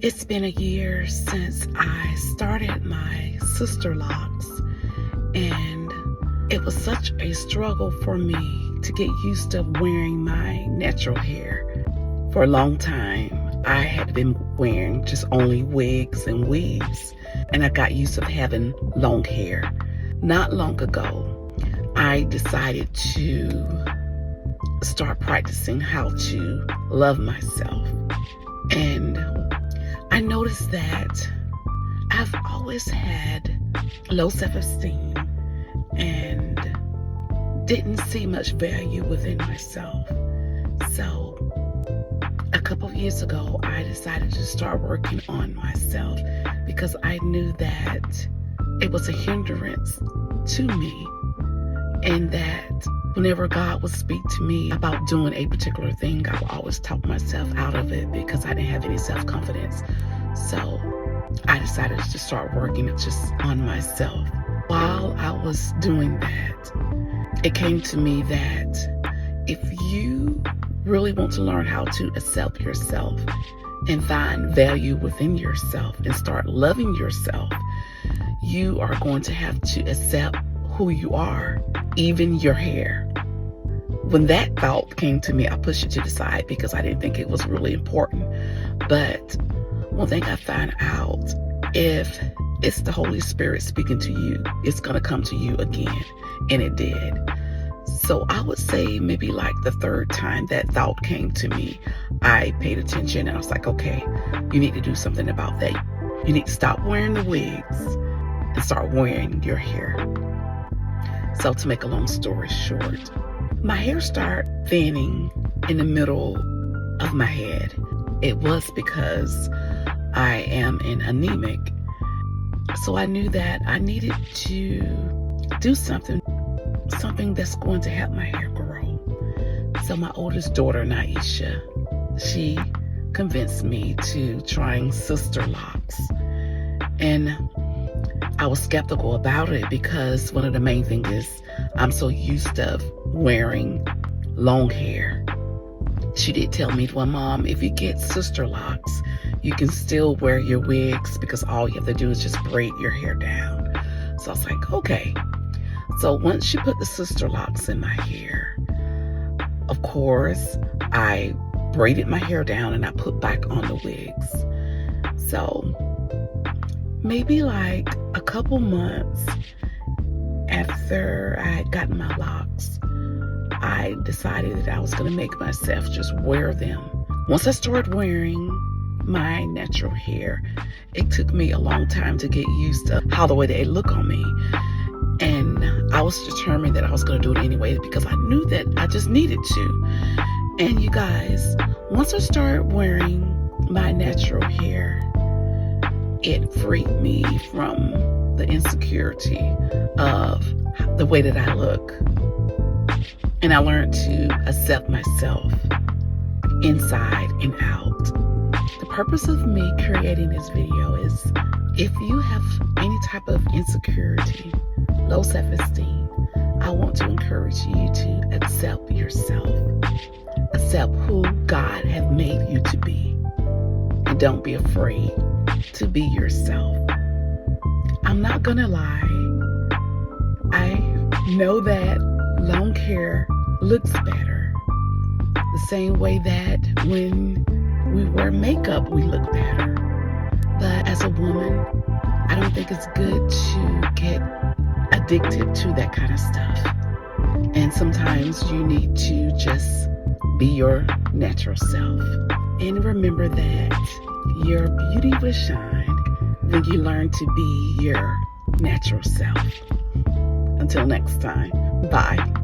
It's been a year since I started my sister locks, and it was such a struggle for me to get used to wearing my natural hair. For a long time, I had been wearing just only wigs and weaves, and I got used to having long hair. Not long ago, I decided to start practicing how to love myself. And I noticed that I've always had low self-esteem and didn't see much value within myself. So a couple of years ago, I decided to start working on myself because I knew that it was a hindrance to me, and that whenever God would speak to me about doing a particular thing, I would always talk myself out of it because I didn't have any self-confidence. So I decided to start working just on myself. While I was doing that, it came to me that if you really want to learn how to accept yourself and find value within yourself and start loving yourself, you are going to have to accept who you are, even your hair. When that thought came to me, I pushed it to the side because I didn't think it was really important. But one thing I found out, if it's the Holy Spirit speaking to you, it's going to come to you again. And it did. So I would say maybe like the third time that thought came to me, I paid attention and I was like, okay, you need to do something about that. You need to stop wearing the wigs and start wearing your hair. So to make a long story short, my hair started thinning in the middle of my head. It was because I am an anemic. So I knew that I needed to do something that's going to help my hair grow. So my oldest daughter, Naisha, she convinced me to trying sister locks. And I was skeptical about it because one of the main things is I'm so used to wearing long hair. She did tell me, well, Mom, if you get sister locks, you can still wear your wigs because all you have to do is just braid your hair down. So I was like, okay. So once she put the sister locks in my hair, of course, I braided my hair down and I put back on the wigs. So maybe like a couple months after I had gotten my locks, I decided that I was going to make myself just wear them. Once I started wearing my natural hair, it took me a long time to get used to how the way they look on me. And I was determined that I was going to do it anyway because I knew that I just needed to. And you guys, once I started wearing my natural hair, it freed me from the insecurity of the way that I look. And I learned to accept myself inside and out. The purpose of me creating this video is if you have any type of insecurity, low self-esteem, I want to encourage you to accept yourself. Accept who God has made you to be. And don't be afraid to be yourself. I'm not gonna lie. I know that long hair looks better. The same way that when we wear makeup, we look better. But as a woman, I don't think it's good to get addicted to that kind of stuff. And sometimes you need to just be your natural self. And remember that your beauty will shine when you learn to be your natural self. Until next time, bye.